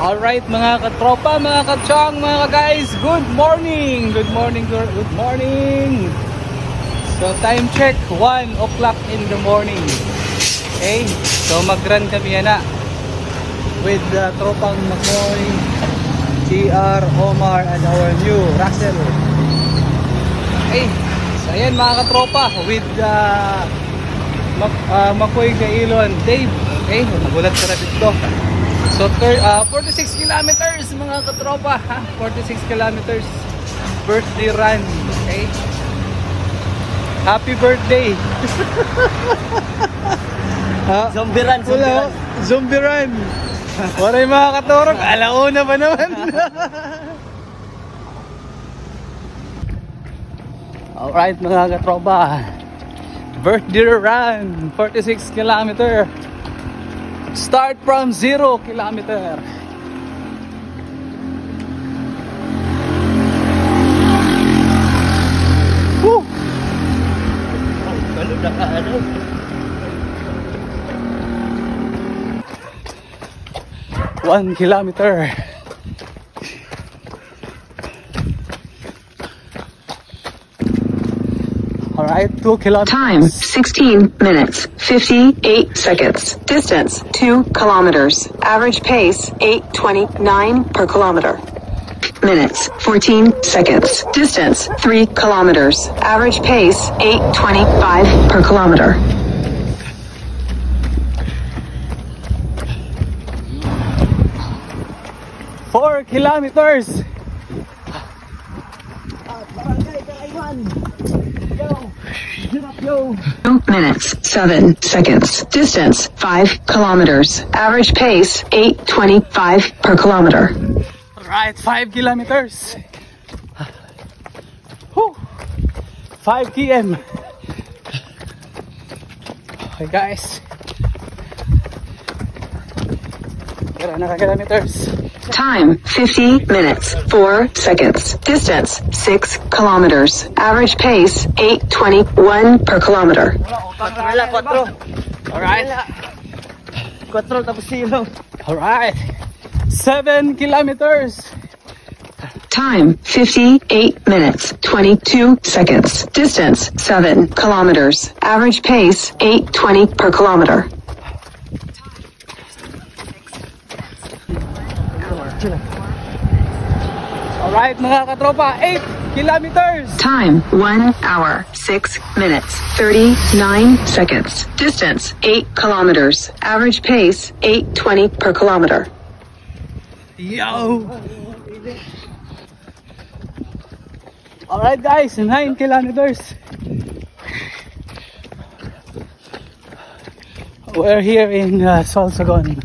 Alright mga katropa, mga kachong, mga guys, good morning! Good morning, good morning! So time check, 1 o'clock in the morning. Okay, so mag-run kami na with the tropang McCoy, TR, Omar, and our new Russell. Okay, so ayan mga katropa, with McCoy Gailon, Dave. Okay, nagulat ka na dito. So 46 kilometers mga katropa, 46 kilometers birthday run. Okay, happy birthday. Zombie run, zombie run. Waray mga katorok, alauna pa naman. Alright mga katropa, birthday run, 46 kilometer. Start from 0 kilometer. Woo! Ano na ano? 1 kilometer. Alright, 2 kilometers. Time 16 minutes 58 seconds. Distance 2 kilometers. Average pace 8:29 per kilometer. Minutes 14 seconds. Distance 3 kilometers. Average pace 8:25 per kilometer. Four kilometers. 2 minutes 7 seconds. Distance 5 kilometers. Average pace 8:25 per kilometer. Alright, 5 kilometers. Whew. 5 km. Okay guys, kaya na kilometers. Time 50 minutes 4 seconds. Distance 6 kilometers. Average pace 8:21 per kilometer. 4. Alright. 4 tapos 0. Alright. 7 kilometers. Time 58 minutes 22 seconds. Distance 7 kilometers. Average pace 8:20 per kilometer. Alright mga katropa, 8 kilometers. Time 1 hour 6 minutes 39 seconds. Distance 8 kilometers. Average pace 8:20 per kilometer. Yo! Alright guys, 9 kilometers. We're here in Sorsogon.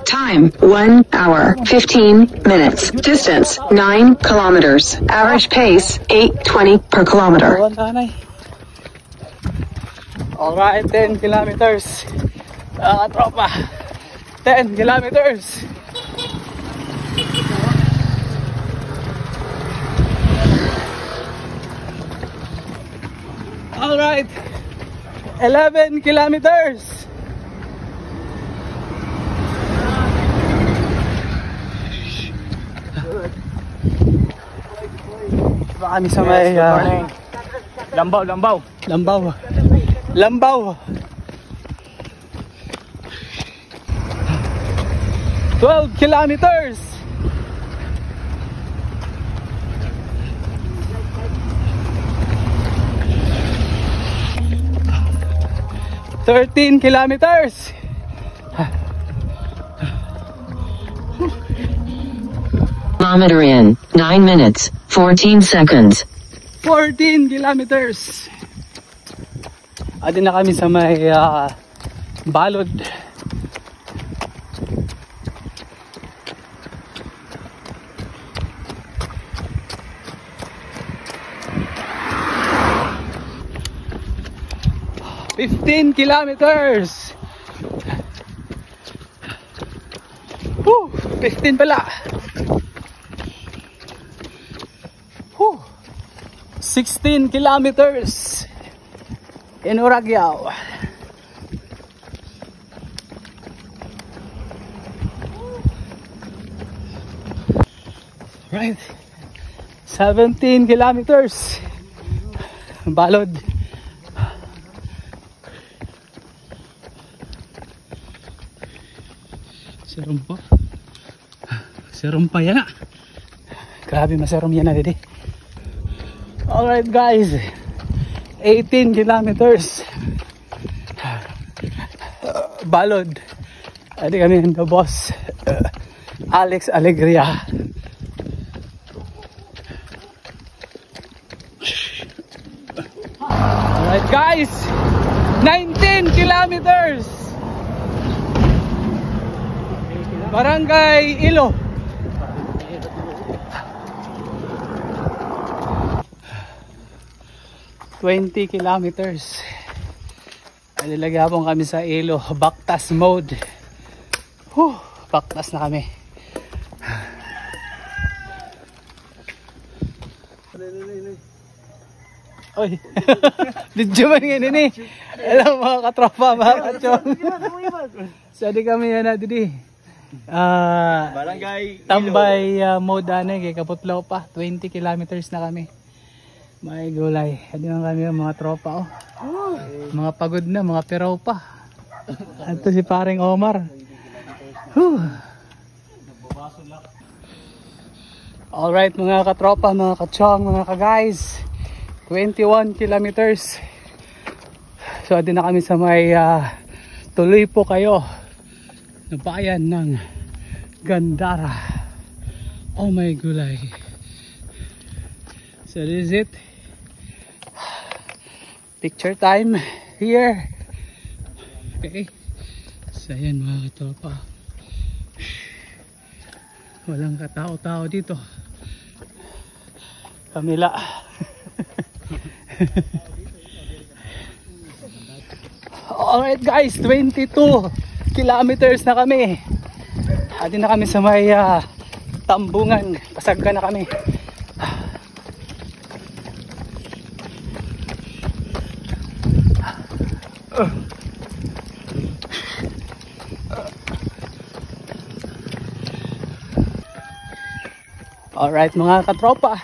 Time 1 hour 15 minutes. Distance 9 kilometers. Average pace 8:20 per kilometer. Alright, 10 kilometers. Tropa, 10 kilometers. Alright, 11 kilometers. Baka kami sa may Lambaw. Lambaw. 12 kilometers. $13 kilometers. Kilometer in 9 minutes 14 seconds. 14 kilometers. Adin na kami sa may balod. $15 kilometers. 15 pala. 16 kilometers in Uragyao. Right. 17 kilometers. Balod. Serum pa. Serum pa yan. Grabe maserum yan na didi. Alright guys. 18 kilometers. Balod. Adi kami yung the boss. Alex Alegria. Alright guys. 19 kilometers. Barangay Ilo. $20 kilometers. Nilagyan kami sa Ilo. Baktas mode. Baktas na kami. Oy. Video man nga nini. Alam mga katropa, mga kachong. Sadi kami yan na didi. Barangay Tambay mode na kay Kaputlaw pa. 20 kilometers na kami. May gulay. Adi lang kami mga tropa. Mga pagod na, mga peraw pa. Ito si paring Omar. Alright mga katropa, mga kachong, mga ka-guys. 21 kilometers. So adi na kami sa may tuloy po kayo na bayan ng Gandara. Oh my gulay. So this is it. Picture time here. Okay. So ayan mga katropa. Walang katao-tao dito. Kamila. Alright guys, 22 kilometers na kami. Adi na kami sa may tambungan. Pasagka na kami. Alright mga katropa,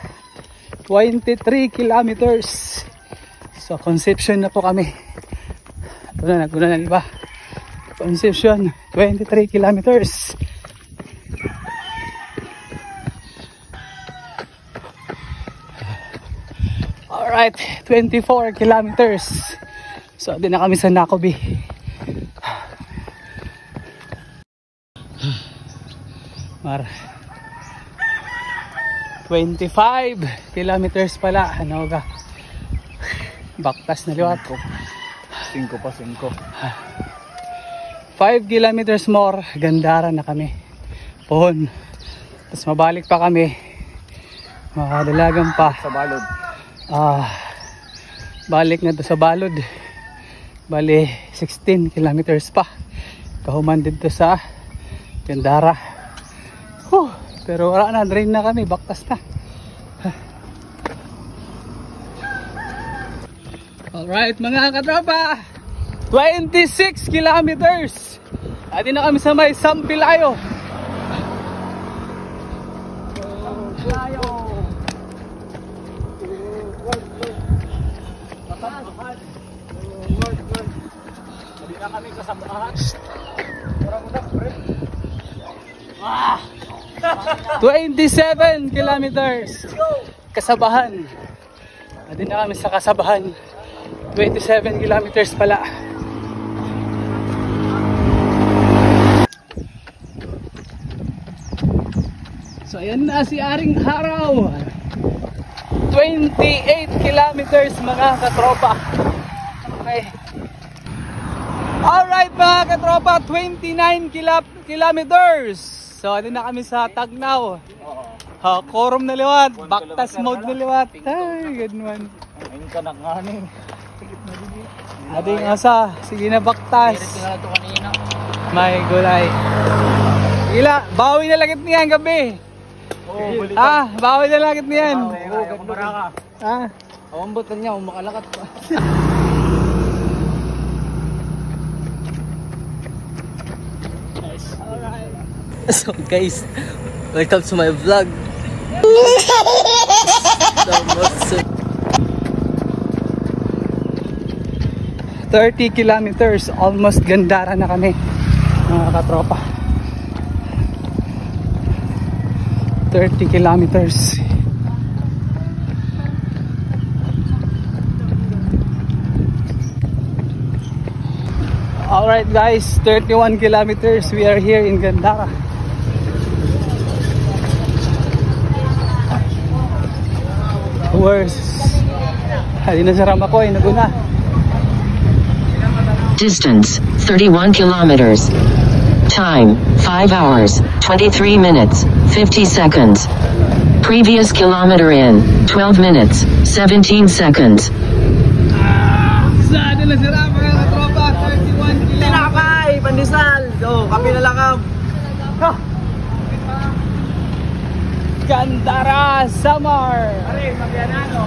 23 kilometers. So Concepcion na po kami. Ito na, naguna ng iba. Concepcion, 23 kilometers. Alright, 24 kilometers. So din na kami sa Nakobi. Mar 25 kilometers pala. Ano ka? Baktas na liwat ko. 5 pa, 5. 5 kilometers more. Gandara na kami. Pohon. Tapos mabalik pa kami. Makadalagan pa. Sa Balod. Balik na to sa Balod. Bali 16 kilometers pa. Kahuman dito sa Gandara. Pero wala na, drain na kami, baktas na. Alright mga katropa, 26 kilometers. Adi na kami sa may Sampilayo. Adi na kami kasambahan. 27 kilometers. Kasabahan. Adi na kami sa Kasabahan. 27 kilometers pala. So ayan na si Aring Haraw. 28 kilometers mga katropa. Okay. Alright mga katropa, 29 kilometers. So, ito na kami sa Tagnaw. Quorum na liwat. Baktas mode na liwat. Ay, good one. Ayun ka na nga rin. Ito yung asa. Sige na baktas. May gulay. Ila, bawi na langit niyan gabi. Bawi na langit niyan. Awambot ka niya, umakalakat pa. Alright. So guys, welcome to my vlog. ...30 kilometers, almost Gandara na kami, mga katropa. 30 kilometers. Alright guys, 31 kilometers, we are here in Gandara. Where's... Halina sa Ramakoy, naguna. Distance 31 kilometers. Time 5 hours 23 minutes 50 seconds. Previous kilometer in 12 minutes 17 seconds. Saan na sira mga katropa? 31 kilometers. Tinapay! Pandesal! Oh, kape na lakam. Gandara Samar. Pare, Mabianano.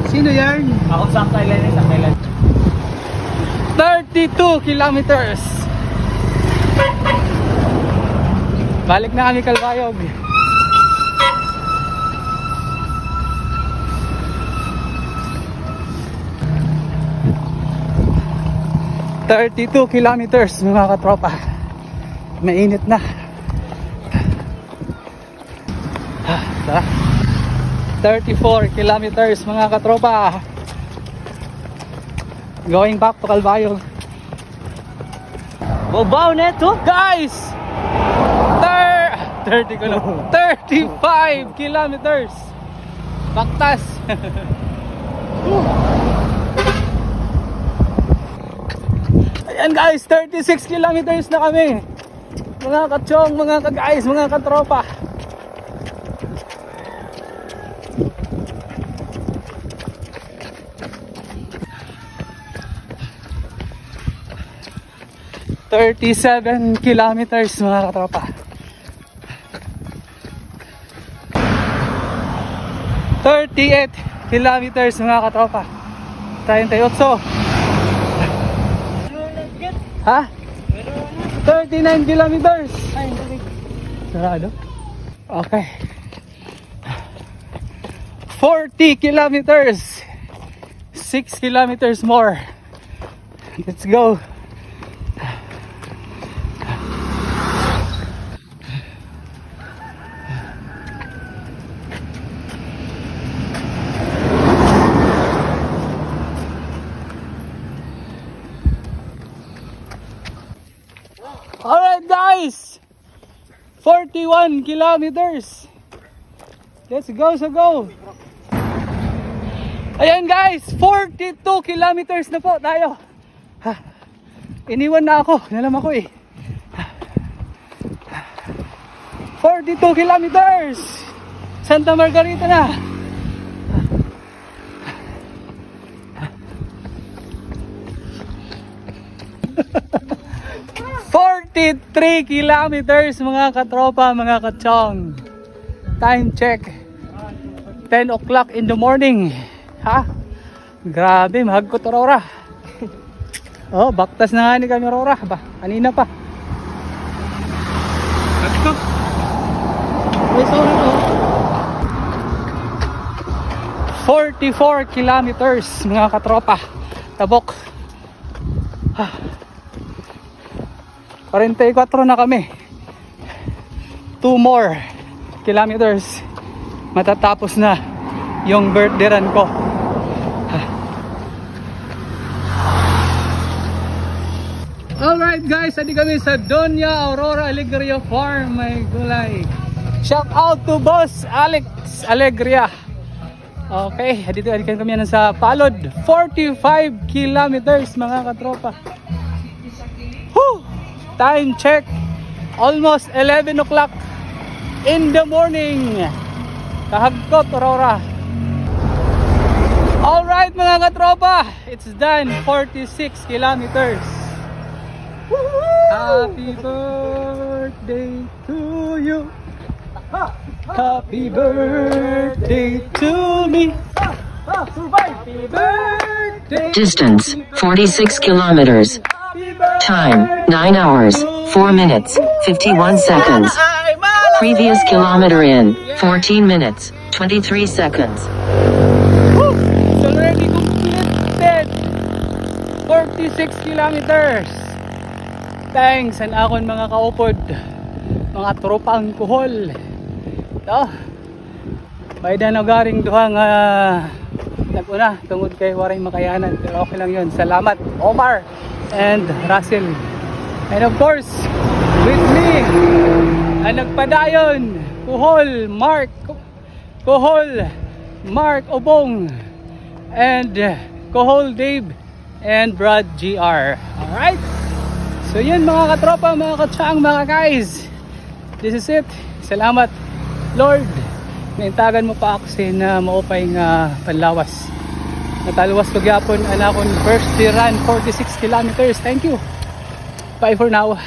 Sino yan? Ako sa Thailand, sa Thailand. 32 kilometers. Balik na kami Kalbayog. ...32 kilometers mga katropa. Mainit na. Tara. 34 kilometers mga katropa. Going back to Calbayog. Babaw neto, Guys! 35 kilometers. Baktas. Ayan guys, 36 kilometers na kami. Mga kachong, mga ka-guys, mga katropa. ...37 kilometers mga katropa. 38 kilometers mga katropa. 38. Ha? 39 kilometers. Sarado. Okay. 40 kilometers. 6 kilometers more. Let's go. Alright guys, 41 kilometers. Let's go, so go. Ayan guys, 42 kilometers na po tayo. Iniwan na ako, nalam ako eh. 42 kilometers. Santa Margarita na. 43 kilometers mga katropa, mga kachong. Time check 10 o'clock in the morning. Ha? Grabe, mahagkot Aurora. Oh, baktas na nga ni kami Aurora. Ba, kanina pa. Bakto. Ay, sorry po. 44 kilometers mga katropa. Tabok. 44 na kami. 2 more kilometers. Matatapos na yung birthday run ko. Alright guys, adi kami sa Doña Aurora Alegria Farm. May gulay. Shout out to Boss Alex Alegria. Okay, dito adi kami sa Palod. 45 kilometers mga katropa. Whew! Time check, almost 11 o'clock in the morning. Kahagkot Aurora. Alright mga katropa, it's done. 46 kilometers. Happy birthday to you. Happy birthday to me. Happy birthday. Distance 46 kilometers. Time 9 hours 4 minutes 51 seconds. Previous kilometer in 14 minutes, 23 seconds. Woo! It's already completed. 46 kilometers. Thanks and akon mga kaupod, mga tropang kuhol. Ito. May danagaring duhang naguna tungod kay waray makayanan, pero okay lang yun. Salamat Omar and Russell. And of course, with me, ang nagpadayon, Kuhol Mark Obong, and Kuhol Dave, and Brad GR. Alright? So yun mga katropa, mga katsang, mga guys. This is it. Salamat Lord. Naintagan mo pa ako na maupay nga panlawas. Nataluwas ko gyapon ang akong first run, 46 kilometers. Thank you. Bye for now.